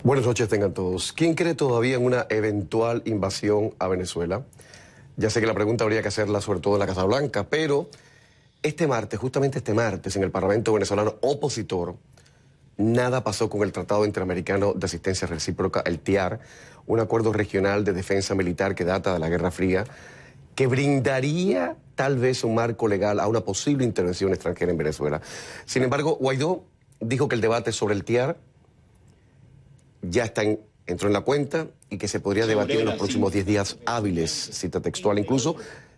Buenas noches tengan todos. ¿Quién cree todavía en una eventual invasión a Venezuela? Ya sé que la pregunta habría que hacerla sobre todo en la Casa Blanca, pero este martes, justamente este martes, en el Parlamento venezolano opositor, nada pasó con el Tratado Interamericano de Asistencia Recíproca, el TIAR, un acuerdo regional de defensa militar que data de la Guerra Fría, que brindaría tal vez un marco legal a una posible intervención extranjera en Venezuela. Sin embargo, Guaidó dijo que el debate sobre el TIAR ya entró en la cuenta y que se podría debatir en los próximos 10 días hábiles, cita textual. Incluso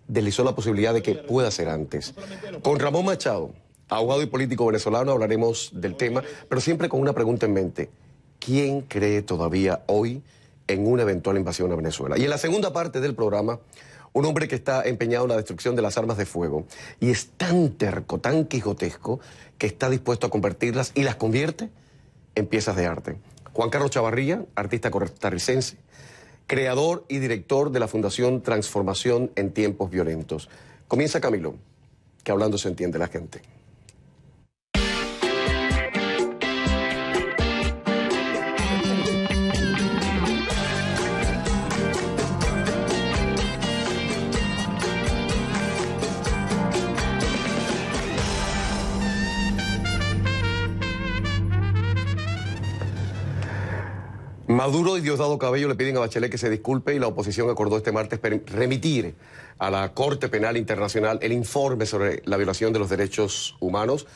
deslizó la posibilidad de que pueda ser antes. Con Ramón Machado, abogado y político venezolano, hablaremos del tema, pero siempre con una pregunta en mente. ¿Quién cree todavía hoy en una eventual invasión a Venezuela? Y en la segunda parte del programa, un hombre que está empeñado en la destrucción de las armas de fuego y es tan terco, tan quijotesco, que está dispuesto a convertirlas y las convierte en piezas de arte. Juan Carlos Chavarría, artista costarricense, creador y director de la Fundación Transformación en Tiempos Violentos. Comienza Camilo, que hablando se entiende la gente. Maduro y Diosdado Cabello le piden a Bachelet que se disculpe y la oposición acordó este martes remitir a la Corte Penal Internacional el informe sobre la violación de los derechos humanos,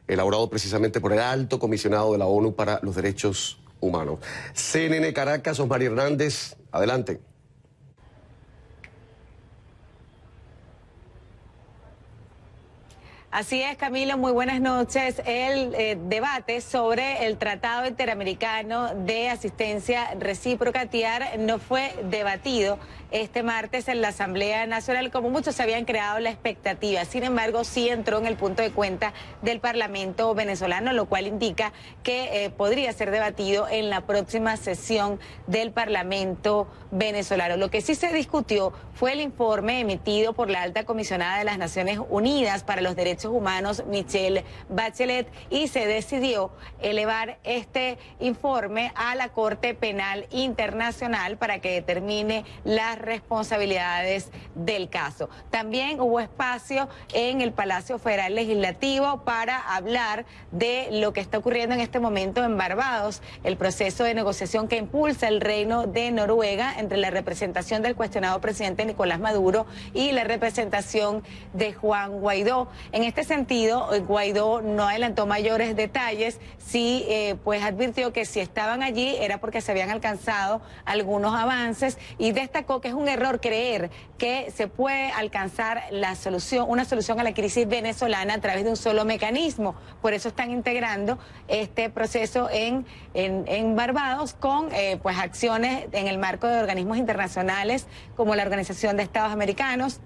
elaborado precisamente por el Alto Comisionado de la ONU para los Derechos Humanos. CNN Caracas, Osmari Hernández, adelante. Así es, Camilo, muy buenas noches. El debate sobre el Tratado Interamericano de Asistencia Recíproca, TIAR, no fue debatido este martes en la Asamblea Nacional, como muchos se habían creado la expectativa. Sin embargo, sí entró en el punto de cuenta del Parlamento venezolano, lo cual indica que podría ser debatido en la próxima sesión del Parlamento venezolano. Lo que sí se discutió fue el informe emitido por la Alta Comisionada de las Naciones Unidas para los Derechos Humanos, Michelle Bachelet, y se decidió elevar este informe a la Corte Penal Internacional para que determine las responsabilidades del caso. También hubo espacio en el Palacio Federal Legislativo para hablar de lo que está ocurriendo en este momento en Barbados, el proceso de negociación que impulsa el Reino de Noruega entre la representación del cuestionado presidente Nicolás Maduro y la representación de Juan Guaidó. En este sentido, Guaidó no adelantó mayores detalles, sí pues advirtió que si estaban allí era porque se habían alcanzado algunos avances y destacó que es un error creer que se puede alcanzar una solución a la crisis venezolana a través de un solo mecanismo. Por eso están integrando este proceso en Barbados con pues acciones en el marco de organismos internacionales como la Organización de Estados Americanos,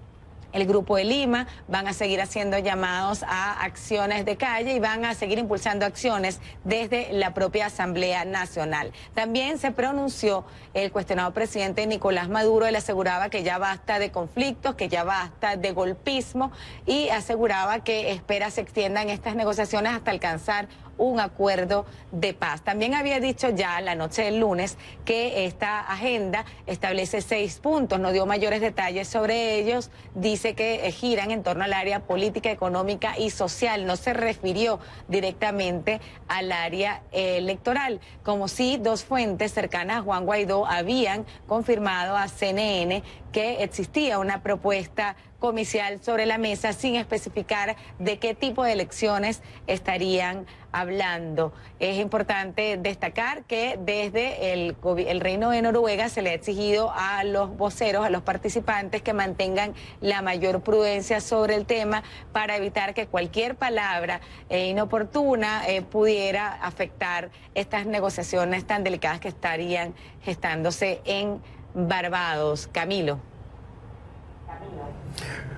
el Grupo de Lima. Van a seguir haciendo llamados a acciones de calle y van a seguir impulsando acciones desde la propia Asamblea Nacional. También se pronunció el cuestionado presidente Nicolás Maduro. Él aseguraba que ya basta de conflictos, que ya basta de golpismo y aseguraba que espera se extiendan estas negociaciones hasta alcanzar un acuerdo de paz. También había dicho ya la noche del lunes que esta agenda establece 6 puntos, no dio mayores detalles sobre ellos, dice que giran en torno al área política, económica y social, no se refirió directamente al área electoral, como si 2 fuentes cercanas a Juan Guaidó habían confirmado a CNN que existía una propuesta comicial sobre la mesa sin especificar de qué tipo de elecciones estarían hablando. Es importante destacar que desde el Reino de Noruega se le ha exigido a los voceros, a los participantes, que mantengan la mayor prudencia sobre el tema para evitar que cualquier palabra inoportuna pudiera afectar estas negociaciones tan delicadas que estarían gestándose en Barbados. Camilo.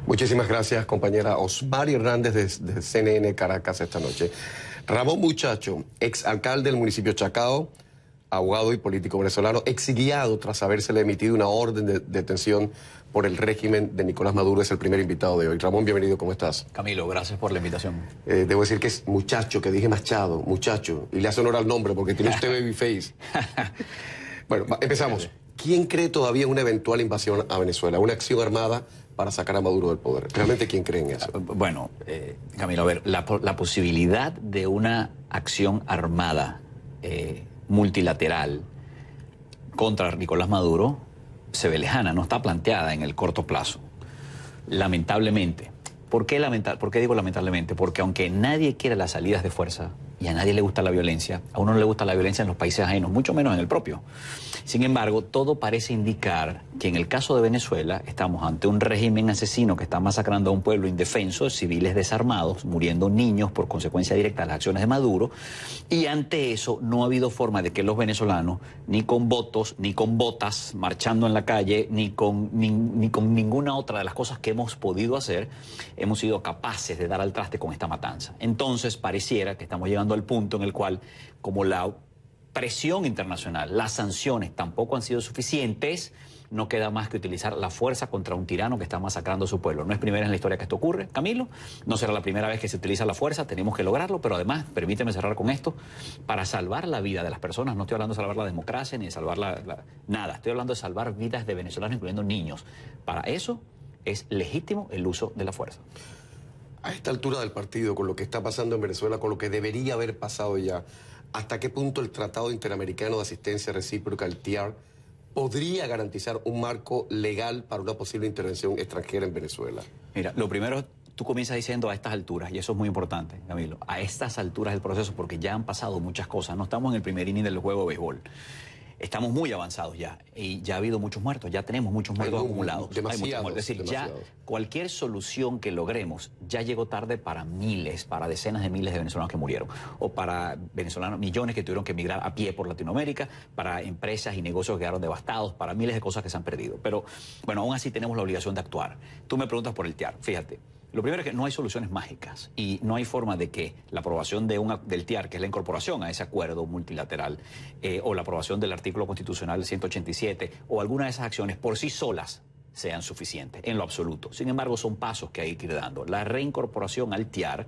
Muchísimas gracias, compañera Osmari Hernández de CNN Caracas esta noche. Ramón Muchacho, exalcalde del municipio Chacao, abogado y político venezolano, exiliado tras habérsele emitido una orden de detención por el régimen de Nicolás Maduro, es el primer invitado de hoy. Ramón, bienvenido, ¿cómo estás? Camilo, gracias por la invitación. Debo decir que es muchacho, que dije Machado, muchacho, y le hace honor al nombre porque tiene usted babyface. Bueno, empezamos. ¿Quién cree todavía en una eventual invasión a Venezuela, una acción armada para sacar a Maduro del poder? ¿Realmente quién cree en eso? Bueno, Camilo, a ver, la posibilidad de una acción armada multilateral contra Nicolás Maduro se ve lejana, no está planteada en el corto plazo. Lamentablemente. ¿Por qué digo lamentablemente? Porque aunque nadie quiere las salidas de fuerza y a nadie le gusta la violencia, a uno no le gusta la violencia en los países ajenos, mucho menos en el propio. Sin embargo, todo parece indicar que en el caso de Venezuela estamos ante un régimen asesino que está masacrando a un pueblo indefenso, civiles desarmados, muriendo niños por consecuencia directa de las acciones de Maduro, y ante eso no ha habido forma de que los venezolanos, ni con votos, ni con botas, marchando en la calle, ni con ninguna otra de las cosas que hemos podido hacer, hemos sido capaces de dar al traste con esta matanza. Entonces pareciera que estamos llegando al punto en el cual, como la presión internacional, las sanciones tampoco han sido suficientes, no queda más que utilizar la fuerza contra un tirano que está masacrando a su pueblo. No es primera en la historia que esto ocurre, Camilo, no será la primera vez que se utiliza la fuerza, tenemos que lograrlo, pero además, permíteme cerrar con esto, para salvar la vida de las personas, no estoy hablando de salvar la democracia ni de salvar nada, estoy hablando de salvar vidas de venezolanos, incluyendo niños. Para eso es legítimo el uso de la fuerza. A esta altura del partido, con lo que está pasando en Venezuela, con lo que debería haber pasado ya, ¿hasta qué punto el Tratado Interamericano de Asistencia Recíproca, el TIAR, podría garantizar un marco legal para una posible intervención extranjera en Venezuela? Mira, lo primero, tú comienzas diciendo a estas alturas, y eso es muy importante, Camilo, a estas alturas del proceso, porque ya han pasado muchas cosas, no estamos en el primer inning del juego de béisbol. Estamos muy avanzados ya y ya ha habido muchos muertos, ya tenemos muchos muertos acumulados. Hay muchos muertos. Es decir, ya cualquier solución que logremos ya llegó tarde para miles, para decenas de miles de venezolanos que murieron, o para venezolanos, millones que tuvieron que emigrar a pie por Latinoamérica, para empresas y negocios que quedaron devastados, para miles de cosas que se han perdido. Pero bueno, aún así tenemos la obligación de actuar. Tú me preguntas por el TIAR, fíjate. Lo primero es que no hay soluciones mágicas y no hay forma de que la aprobación del TIAR, que es la incorporación a ese acuerdo multilateral, o la aprobación del artículo constitucional 187, o alguna de esas acciones por sí solas sean suficientes, en lo absoluto. Sin embargo, son pasos que hay que ir dando. La reincorporación al TIAR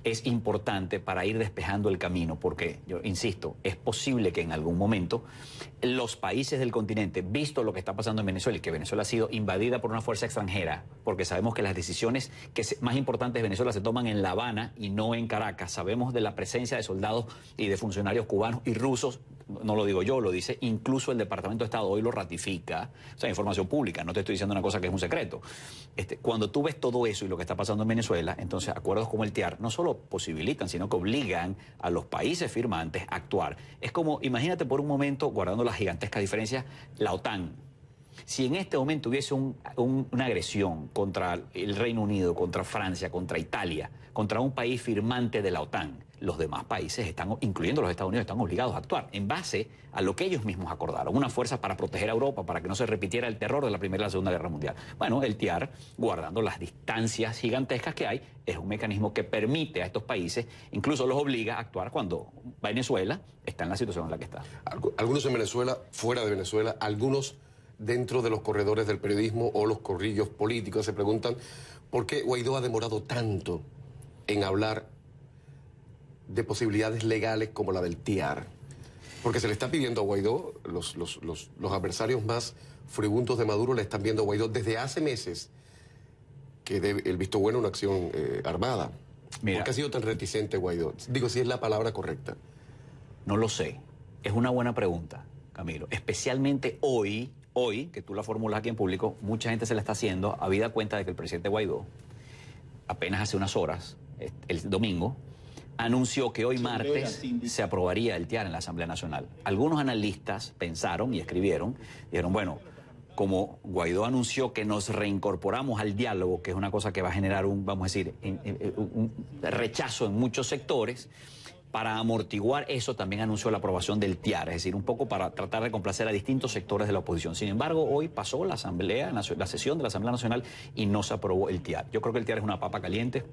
es importante para ir despejando el camino, porque, yo insisto, es posible que en algún momento los países del continente, visto lo que está pasando en Venezuela, y que Venezuela ha sido invadida por una fuerza extranjera, porque sabemos que las decisiones más importantes de Venezuela se toman en La Habana y no en Caracas. Sabemos de la presencia de soldados y de funcionarios cubanos y rusos, no lo digo yo, lo dice incluso el Departamento de Estado, hoy lo ratifica, o sea, información pública, no te estoy diciendo una cosa que es un secreto. Cuando tú ves todo eso y lo que está pasando en Venezuela, entonces acuerdos como el TIAR no solo posibilitan, sino que obligan a los países firmantes a actuar. Es como, imagínate por un momento, guardando las gigantescas diferencias, la OTAN. Si en este momento hubiese una agresión contra el Reino Unido, contra Francia, contra Italia, contra un país firmante de la OTAN, los demás países, incluyendo los Estados Unidos, están obligados a actuar en base a lo que ellos mismos acordaron. Una fuerza para proteger a Europa, para que no se repitiera el terror de la Primera y la Segunda Guerra Mundial. Bueno, el TIAR, guardando las distancias gigantescas que hay, es un mecanismo que permite a estos países, incluso los obliga a actuar cuando Venezuela está en la situación en la que está. Algunos en Venezuela, fuera de Venezuela, algunos dentro de los corredores del periodismo o los corrillos políticos se preguntan por qué Guaidó ha demorado tanto en hablar de posibilidades legales como la del TIAR. Porque se le está pidiendo a Guaidó, los adversarios más furibundos de Maduro le están viendo a Guaidó desde hace meses que dé el visto bueno a una acción armada. Mira, ¿por qué ha sido tan reticente Guaidó? Digo, si es la palabra correcta. No lo sé. Es una buena pregunta, Camilo. Especialmente hoy, que tú la formulas aquí en público, mucha gente se la está haciendo, habida cuenta de que el presidente Guaidó, apenas hace unas horas, el domingo, anunció que hoy martes se aprobaría el TIAR en la Asamblea Nacional. Algunos analistas pensaron y escribieron, dijeron, bueno, como Guaidó anunció que nos reincorporamos al diálogo, que es una cosa que va a generar un rechazo en muchos sectores, para amortiguar eso también anunció la aprobación del TIAR, es decir, un poco para tratar de complacer a distintos sectores de la oposición. Sin embargo, hoy pasó la sesión de la Asamblea Nacional y no se aprobó el TIAR. Yo creo que el TIAR es una papa caliente.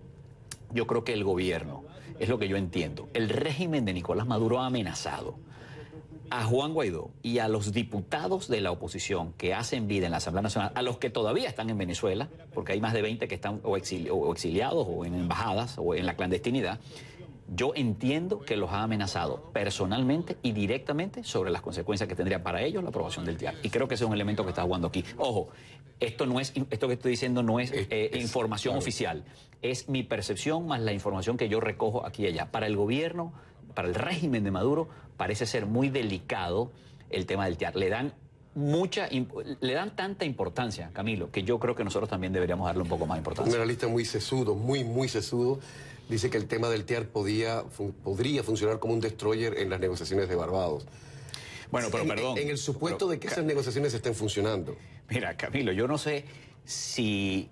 Yo creo que el gobierno, es lo que yo entiendo, el régimen de Nicolás Maduro ha amenazado a Juan Guaidó y a los diputados de la oposición que hacen vida en la Asamblea Nacional, a los que todavía están en Venezuela, porque hay más de 20 que están o exiliados o en embajadas o en la clandestinidad, yo entiendo que los ha amenazado personalmente y directamente sobre las consecuencias que tendría para ellos la aprobación del TIAR. Y creo que ese es un elemento que está jugando aquí. Ojo, esto que estoy diciendo no es información claro. oficial, es mi percepción más la información que yo recojo aquí y allá. Para el gobierno, para el régimen de Maduro, parece ser muy delicado el tema del TIAR. Le dan tanta importancia, Camilo, que yo creo que nosotros también deberíamos darle un poco más importancia. Un analista muy sesudo, muy sesudo, dice que el tema del TIAR podría funcionar como un destroyer en las negociaciones de Barbados. Bueno, pero perdón. En el supuesto de que esas negociaciones estén funcionando. Mira, Camilo, yo no sé si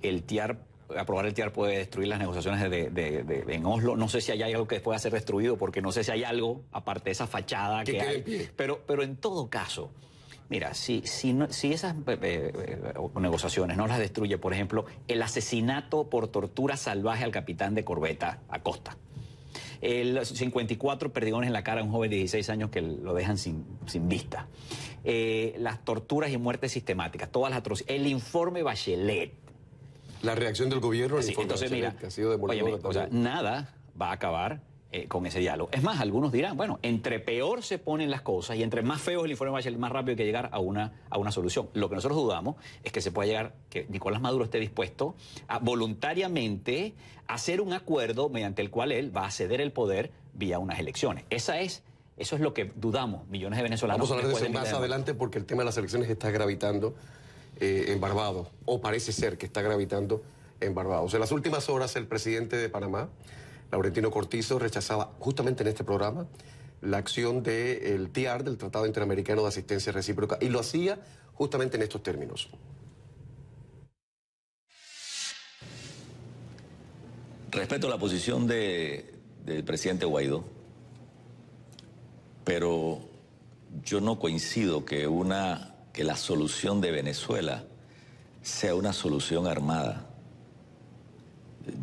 aprobar el TIAR puede destruir las negociaciones en Oslo. No sé si hay algo que pueda ser destruido, porque no sé si hay algo, aparte de esa fachada que hay. Pero en todo caso, mira, si esas negociaciones no las destruye, por ejemplo, el asesinato por tortura salvaje al capitán de corbeta Acosta, 54 perdigones en la cara a un joven de 16 años que lo dejan sin vista, las torturas y muertes sistemáticas, todas las atrocidades, el informe Bachelet. La reacción del gobierno, sí, entonces mira, que ha sido o sea, nada va a acabar con ese diálogo. Es más, algunos dirán, bueno, entre peor se ponen las cosas y entre más feo es el informe Bachelet, más rápido hay que llegar a una solución. Lo que nosotros dudamos es que se pueda llegar, que Nicolás Maduro esté dispuesto a voluntariamente hacer un acuerdo mediante el cual él va a ceder el poder vía unas elecciones. Eso es lo que dudamos millones de venezolanos. Vamos a hablar de eso más adelante, porque el tema de las elecciones está gravitando en Barbados, o parece ser que está gravitando en Barbados. En las últimas horas, el presidente de Panamá, Laurentino Cortizo, rechazaba justamente en este programa la acción del TIAR, del Tratado Interamericano de Asistencia Recíproca, y lo hacía justamente en estos términos. Respeto la posición del presidente Guaidó, pero yo no coincido que la solución de Venezuela sea una solución armada.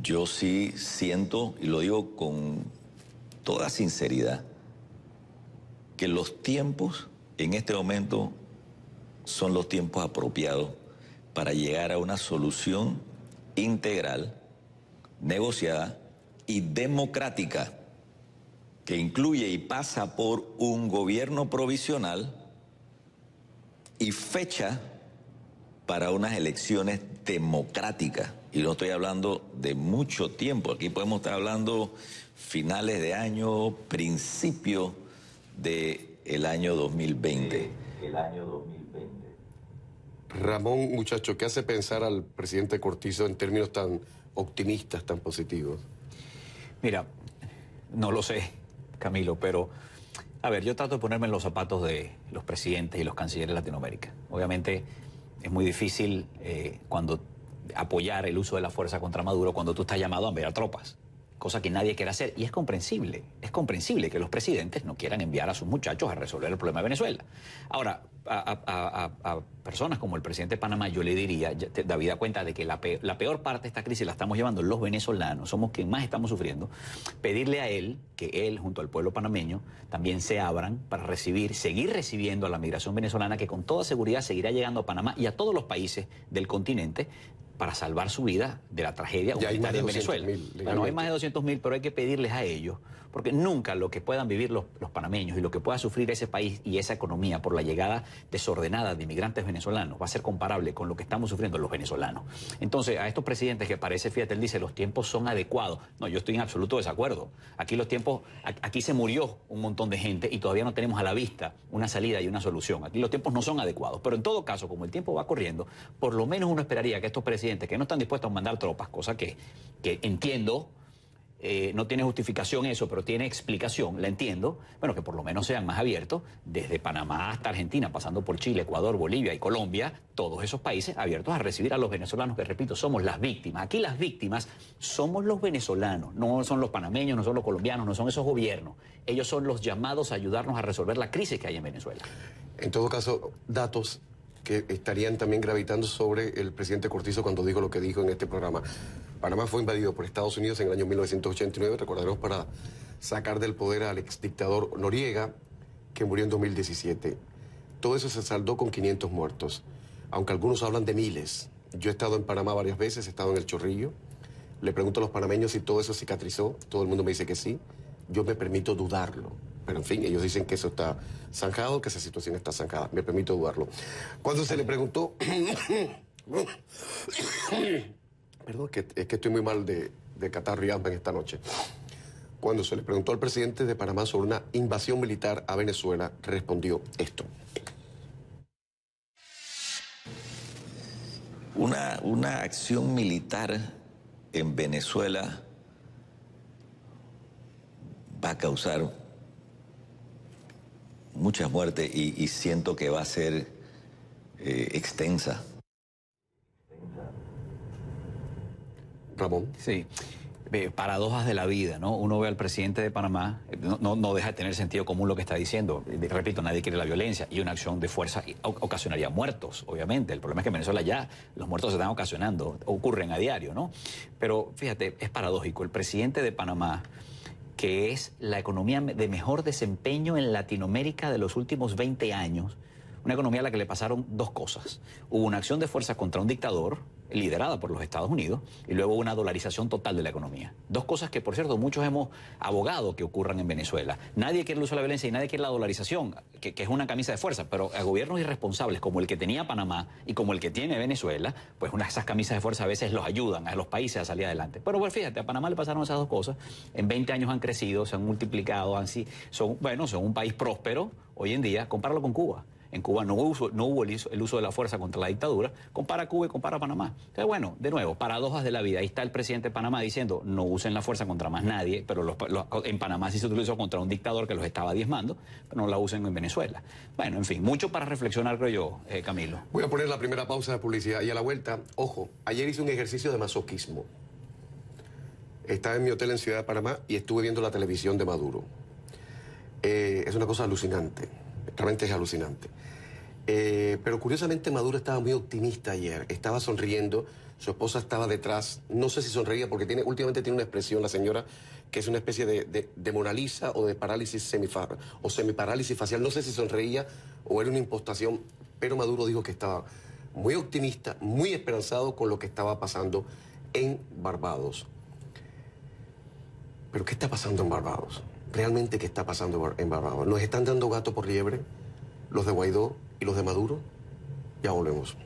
Yo sí siento, y lo digo con toda sinceridad, que los tiempos en este momento son los tiempos apropiados para llegar a una solución integral, negociada y democrática, que incluye y pasa por un gobierno provisional y fecha para unas elecciones democráticas. Y no estoy hablando de mucho tiempo, aquí podemos estar hablando finales de año, principio del año 2020. Ramón, muchacho, ¿qué hace pensar al presidente Cortizo en términos tan optimistas, tan positivos? Mira, no lo sé, Camilo, pero a ver, yo trato de ponerme en los zapatos de los presidentes y los cancilleres de Latinoamérica. Obviamente es muy difícil cuando apoyar el uso de la fuerza contra Maduro cuando tú estás llamado a enviar tropas, cosa que nadie quiere hacer, y es comprensible que los presidentes no quieran enviar a sus muchachos a resolver el problema de Venezuela. Ahora, a personas como el presidente de Panamá, yo le diría, David, da cuenta de que la peor parte de esta crisis la estamos llevando los venezolanos, somos quien más estamos sufriendo, pedirle a él, que él, junto al pueblo panameño, también se abran para seguir recibiendo a la migración venezolana, que con toda seguridad seguirá llegando a Panamá y a todos los países del continente, para salvar su vida de la tragedia humanitaria en Venezuela. Bueno, hay más de 200.000, pero hay que pedirles a ellos, porque nunca lo que puedan vivir los panameños y lo que pueda sufrir ese país y esa economía por la llegada desordenada de inmigrantes venezolanos va a ser comparable con lo que estamos sufriendo los venezolanos. Entonces, a estos presidentes que parece, fíjate, él dice, los tiempos son adecuados. No, yo estoy en absoluto desacuerdo. Aquí se murió un montón de gente y todavía no tenemos a la vista una salida y una solución. Aquí los tiempos no son adecuados. Pero en todo caso, como el tiempo va corriendo, por lo menos uno esperaría que estos presidentes que no están dispuestos a mandar tropas, cosa que entiendo, no tiene justificación eso, pero tiene explicación, la entiendo, bueno, que por lo menos sean más abiertos, desde Panamá hasta Argentina, pasando por Chile, Ecuador, Bolivia y Colombia, todos esos países abiertos a recibir a los venezolanos, que repito, somos las víctimas. Aquí las víctimas somos los venezolanos, no son los panameños, no son los colombianos, no son esos gobiernos. Ellos son los llamados a ayudarnos a resolver la crisis que hay en Venezuela. En todo caso, datos que estarían también gravitando sobre el presidente Cortizo cuando dijo lo que dijo en este programa. Panamá fue invadido por Estados Unidos en el año 1989, recordaremos, para sacar del poder al exdictador Noriega, que murió en 2017. Todo eso se saldó con 500 muertos, aunque algunos hablan de miles. Yo he estado en Panamá varias veces, he estado en El Chorrillo. Le pregunto a los panameños si todo eso cicatrizó. Todo el mundo me dice que sí. Yo me permito dudarlo. Pero en fin, ellos dicen que eso está zanjado, que esa situación está zanjada. Me permito dudarlo. Cuando se le preguntó... Perdón, es que estoy muy mal de catarro y asma en esta noche. Cuando se le preguntó al presidente de Panamá sobre una invasión militar a Venezuela, respondió esto. Una acción militar en Venezuela va a causar muchas muertes y siento que va a ser extensa. Ramón. Sí. Paradojas de la vida, ¿no? Uno ve al presidente de Panamá, no deja de tener sentido común lo que está diciendo. Repito, nadie quiere la violencia y una acción de fuerza ocasionaría muertos, obviamente. El problema es que en Venezuela ya los muertos se están ocasionando, ocurren a diario, ¿no? Pero fíjate, es paradójico. El presidente de Panamá, que es la economía de mejor desempeño en Latinoamérica de los últimos 20 años, una economía a la que le pasaron dos cosas. Hubo una acción de fuerza contra un dictador, liderada por los Estados Unidos, y luego una dolarización total de la economía. Dos cosas que, por cierto, muchos hemos abogado que ocurran en Venezuela. Nadie quiere el uso de la violencia y nadie quiere la dolarización, que es una camisa de fuerza, pero a gobiernos irresponsables como el que tenía Panamá y como el que tiene Venezuela, pues esas camisas de fuerza a veces los ayudan a los países a salir adelante. Pero bueno, fíjate, a Panamá le pasaron esas dos cosas. En 20 años han crecido, se han multiplicado, son un país próspero hoy en día. Compáralo con Cuba. En Cuba no hubo el uso de la fuerza contra la dictadura. Compara Cuba y compara Panamá. Entonces, bueno, de nuevo, paradojas de la vida. Ahí está el presidente de Panamá diciendo, no usen la fuerza contra más nadie, pero en Panamá sí se utilizó contra un dictador que los estaba diezmando, pero no la usen en Venezuela. Bueno, en fin, mucho para reflexionar, creo yo, Camilo. Voy a poner la primera pausa de publicidad y a la vuelta, ojo, ayer hice un ejercicio de masoquismo. Estaba en mi hotel en Ciudad de Panamá y estuve viendo la televisión de Maduro. Es una cosa alucinante, realmente es alucinante. Pero curiosamente Maduro estaba muy optimista ayer, estaba sonriendo, su esposa estaba detrás, no sé si sonreía porque últimamente tiene una expresión la señora que es una especie de Mona Lisa o de parálisis semiparálisis facial, no sé si sonreía o era una impostación, pero Maduro dijo que estaba muy optimista, muy esperanzado con lo que estaba pasando en Barbados. ¿Pero qué está pasando en Barbados? ¿Realmente qué está pasando en Barbados? ¿Nos están dando gato por liebre los de Guaidó y los de Maduro? Ya volvemos.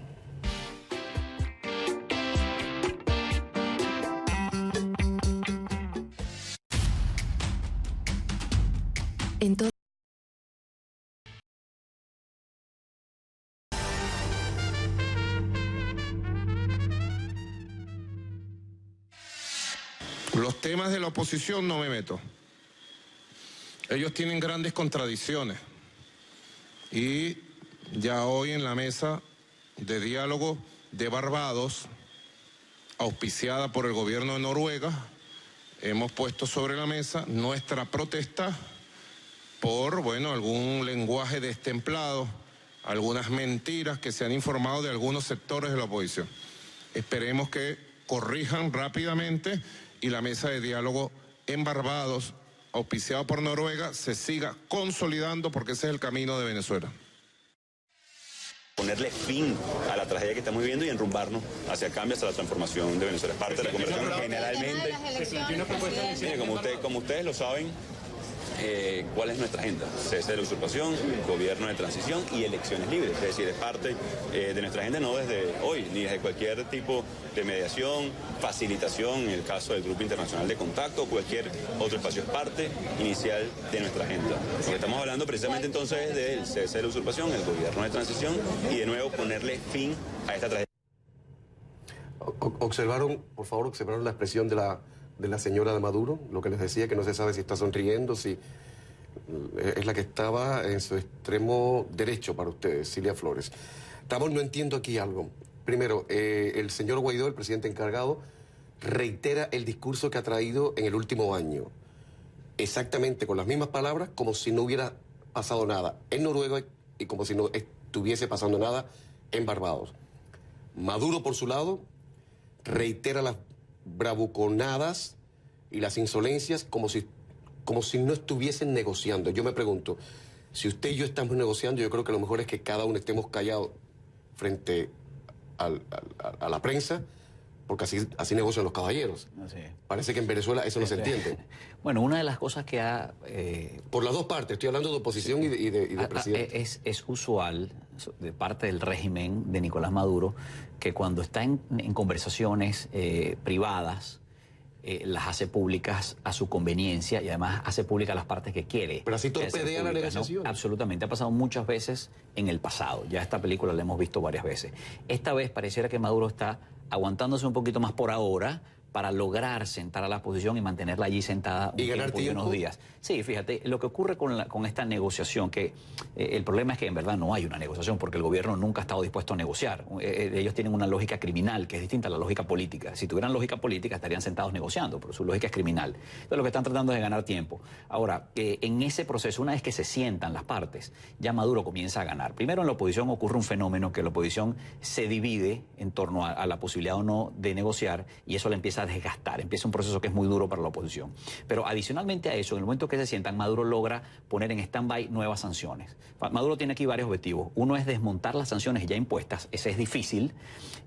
Los temas de la oposición no me meto. Ellos tienen grandes contradicciones. Y ya hoy en la mesa de diálogo de Barbados, auspiciada por el gobierno de Noruega, hemos puesto sobre la mesa nuestra protesta por, algún lenguaje destemplado, algunas mentiras que se han informado de algunos sectores de la oposición. Esperemos que corrijan rápidamente y la mesa de diálogo en Barbados, auspiciado por Noruega, se siga consolidando porque ese es el camino de Venezuela. Ponerle fin a la tragedia que estamos viviendo y enrumbarnos hacia el cambio, hacia la transformación de Venezuela. Es parte de la conversación generalmente. Como ustedes lo saben, ¿cuál es nuestra agenda? Cese de la usurpación, gobierno de transición y elecciones libres. Es decir, es parte de nuestra agenda no desde hoy, ni desde cualquier tipo de mediación, facilitación, en el caso del Grupo Internacional de Contacto, cualquier otro espacio. Es parte inicial de nuestra agenda. Porque estamos hablando precisamente entonces del cese de la usurpación, el gobierno de transición y de nuevo ponerle fin a esta tragedia. Por favor, observaron la expresión de la señora de Maduro, lo que les decía, que no se sabe si está sonriendo, si es la que estaba en su extremo derecho para ustedes, Cilia Flores. Ramón, no entiendo aquí algo. Primero, el señor Guaidó, el presidente encargado, reitera el discurso que ha traído en el último año, exactamente con las mismas palabras, como si no hubiera pasado nada en Noruega y como si no estuviese pasando nada en Barbados. Maduro, por su lado, reitera las bravuconadas y las insolencias como si no estuviesen negociando. Yo me pregunto, Si usted y yo estamos negociando, yo creo que lo mejor es que cada uno estemos callados frente a la prensa, porque así negocian los caballeros. Así es. Parece que en Venezuela eso no se entiende. Bueno, una de las cosas que ha... Por las dos partes, estoy hablando de oposición y de presidente. Es usual de parte del régimen de Nicolás Maduro que cuando está en conversaciones privadas, las hace públicas a su conveniencia y además hace públicas las partes que quiere. Pero así torpedea la negociación. ¿No? Absolutamente, ha pasado muchas veces en el pasado. Ya esta película la hemos visto varias veces. Esta vez pareciera que Maduro está aguantándose un poquito más por ahora para lograr sentar a la oposición y mantenerla allí sentada un tiempo y unos días. Sí, fíjate, lo que ocurre con esta negociación, que el problema es que en verdad no hay una negociación, porque el gobierno nunca ha estado dispuesto a negociar. Ellos tienen una lógica criminal que es distinta a la lógica política. Si tuvieran lógica política estarían sentados negociando, pero su lógica es criminal. Entonces lo que están tratando es de ganar tiempo. Ahora, en ese proceso, una vez que se sientan las partes, ya Maduro comienza a ganar. Primero en la oposición ocurre un fenómeno que la oposición se divide en torno a la posibilidad o no de negociar y eso le empieza a desgastar, empieza un proceso que es muy duro para la oposición. Pero adicionalmente a eso, en el momento que se sientan, Maduro logra poner en stand-by nuevas sanciones. Maduro tiene aquí varios objetivos. Uno es desmontar las sanciones ya impuestas, ese es difícil,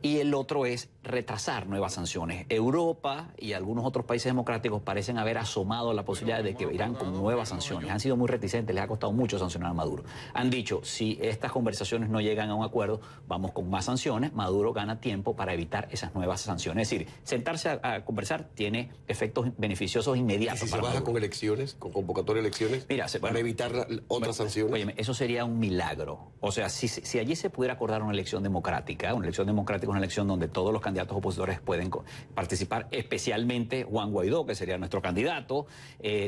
y el otro es retrasar nuevas sanciones. Europa y algunos otros países democráticos parecen haber asomado la posibilidad de que irán con nuevas sanciones. Han sido muy reticentes, les ha costado mucho sancionar a Maduro. Han dicho, si estas conversaciones no llegan a un acuerdo, vamos con más sanciones. Maduro gana tiempo para evitar esas nuevas sanciones. Es decir, sentarse a conversar tiene efectos beneficiosos inmediatos. ¿Y si se baja con elecciones, con convocatoria de elecciones, para evitar otras sanciones? Oye, eso sería un milagro. O sea, si allí se pudiera acordar una elección democrática es una elección donde todos los candidatos opositores pueden participar, especialmente Juan Guaidó, que sería nuestro candidato,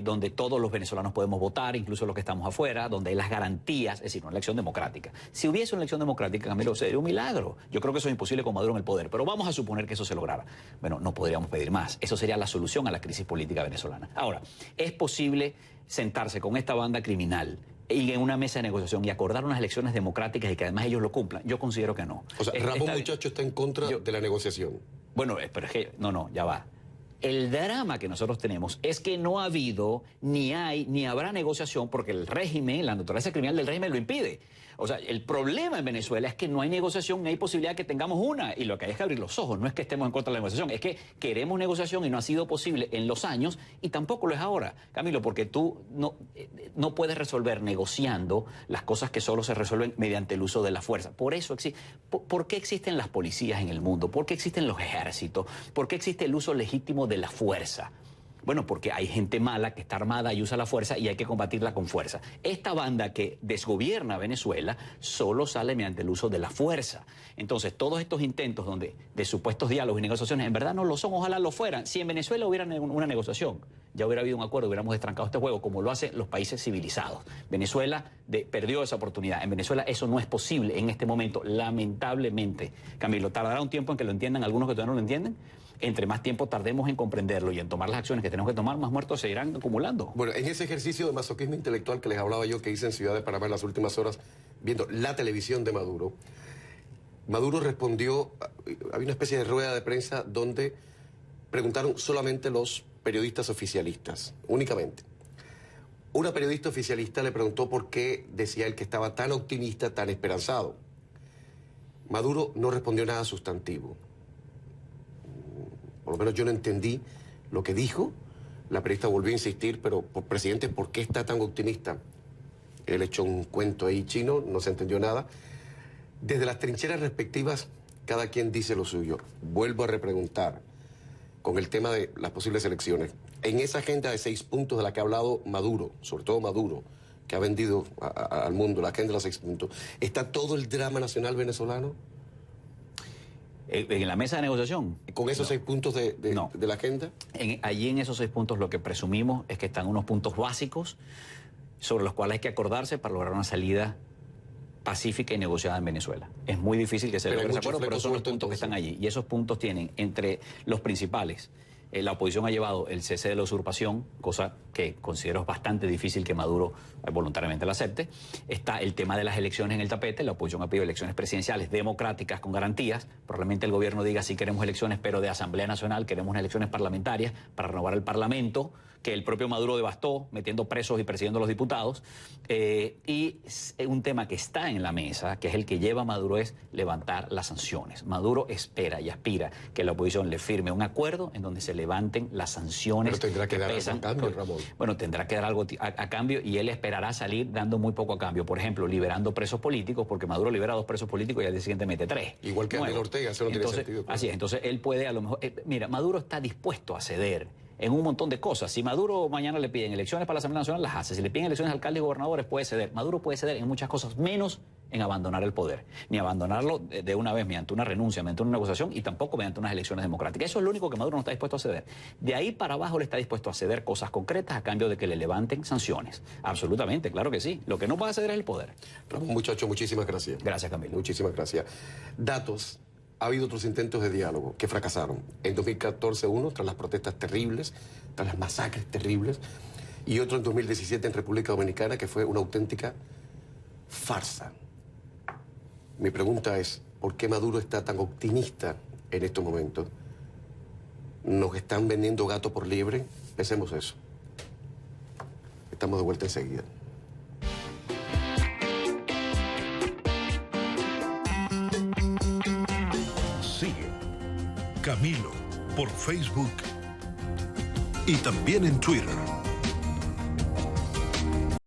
donde todos los venezolanos podemos votar, incluso los que estamos afuera, donde hay las garantías, es decir, una elección democrática. Si hubiese una elección democrática, Camilo, sería un milagro. Yo creo que eso es imposible con Maduro en el poder, pero vamos a suponer que eso se lograra. Bueno, no podríamos pedir más. Eso sería la solución a la crisis política venezolana. Ahora, ¿es posible sentarse con esta banda criminal y en una mesa de negociación y acordar unas elecciones democráticas y que además ellos lo cumplan? Yo considero que no. O sea, Ramón Muchacho está en contra de la negociación. Bueno, pero es que, no, ya va. El drama que nosotros tenemos es que no ha habido, ni hay, ni habrá negociación porque el régimen, la naturaleza criminal del régimen lo impide. O sea, el problema en Venezuela es que no hay negociación, ni hay posibilidad de que tengamos una. Y lo que hay es que abrir los ojos. No es que estemos en contra de la negociación, es que queremos negociación y no ha sido posible en los años y tampoco lo es ahora, Camilo, porque tú no puedes resolver negociando las cosas que solo se resuelven mediante el uso de la fuerza. Por eso ¿por qué existen las policías en el mundo? ¿Por qué existen los ejércitos? ¿Por qué existe el uso legítimo de la fuerza? Bueno, porque hay gente mala que está armada y usa la fuerza y hay que combatirla con fuerza. Esta banda que desgobierna Venezuela solo sale mediante el uso de la fuerza. Entonces, todos estos intentos de supuestos diálogos y negociaciones, en verdad no lo son, ojalá lo fueran. Si en Venezuela hubiera una negociación, ya hubiera habido un acuerdo, hubiéramos destrancado este juego, como lo hacen los países civilizados. Venezuela perdió esa oportunidad. En Venezuela eso no es posible en este momento, lamentablemente. Camilo, tardará un tiempo en que lo entiendan algunos que todavía no lo entienden. Entre más tiempo tardemos en comprenderlo y en tomar las acciones que tenemos que tomar, más muertos se irán acumulando. Bueno, en ese ejercicio de masoquismo intelectual que les hablaba yo, que hice en Ciudad de Panamá en las últimas horas, viendo la televisión de Maduro, Maduro respondió, había una especie de rueda de prensa donde preguntaron solamente los periodistas oficialistas, únicamente. Una periodista oficialista le preguntó por qué decía él que estaba tan optimista, tan esperanzado. Maduro no respondió nada sustantivo. Por lo menos yo no entendí lo que dijo. La periodista volvió a insistir, pero presidente, ¿por qué está tan optimista? Él echó un cuento ahí chino, no se entendió nada. Desde las trincheras respectivas, cada quien dice lo suyo. Vuelvo a repreguntar con el tema de las posibles elecciones. En esa agenda de 6 puntos de la que ha hablado Maduro, sobre todo Maduro, que ha vendido al mundo la agenda de los 6 puntos, ¿está todo el drama nacional venezolano? ¿En la mesa de negociación? ¿Con esos 6 puntos de la agenda? Allí en esos 6 puntos lo que presumimos es que están unos puntos básicos sobre los cuales hay que acordarse para lograr una salida pacífica y negociada en Venezuela. Es muy difícil que se logre ese acuerdo, pero son los puntos que están allí. Y esos puntos tienen entre los principales La oposición ha llevado el cese de la usurpación, cosa que considero bastante difícil que Maduro voluntariamente la acepte. Está el tema de las elecciones en el tapete. La oposición ha pedido elecciones presidenciales democráticas con garantías. Probablemente el gobierno diga sí queremos elecciones, pero de Asamblea Nacional, queremos unas elecciones parlamentarias para renovar el Parlamento, que el propio Maduro devastó, metiendo presos y persiguiendo a los diputados. Y un tema que está en la mesa, que es el que lleva a Maduro, es levantar las sanciones. Maduro espera y aspira que la oposición le firme un acuerdo en donde se levanten las sanciones. Pero tendrá que dar pesan algo a cambio, Ramón. Bueno, tendrá que dar algo a cambio y él esperará salir dando muy poco a cambio. Por ejemplo, liberando presos políticos, porque Maduro libera 2 presos políticos y al día siguiente mete 3. Igual que Daniel Ortega, eso no tiene sentido. Claro. Así es, entonces él puede a lo mejor... mira, Maduro está dispuesto a ceder en un montón de cosas. Si Maduro mañana le piden elecciones para la Asamblea Nacional, las hace. Si le piden elecciones a alcaldes y gobernadores, puede ceder. Maduro puede ceder en muchas cosas, menos en abandonar el poder. Ni abandonarlo de una vez mediante una renuncia, mediante una negociación y tampoco mediante unas elecciones democráticas. Eso es lo único que Maduro no está dispuesto a ceder. De ahí para abajo le está dispuesto a ceder cosas concretas a cambio de que le levanten sanciones. Absolutamente, claro que sí. Lo que no puede ceder es el poder. Ramón, muchacho, muchísimas gracias. Gracias, Camilo. Muchísimas gracias. Datos. Ha habido otros intentos de diálogo que fracasaron. En 2014 uno, tras las protestas terribles, tras las masacres terribles, y otro en 2017 en República Dominicana, que fue una auténtica farsa. Mi pregunta es, ¿por qué Maduro está tan optimista en estos momentos? ¿Nos están vendiendo gato por liebre? Pensemos eso. Estamos de vuelta enseguida. Sigue Camilo por Facebook y también en Twitter.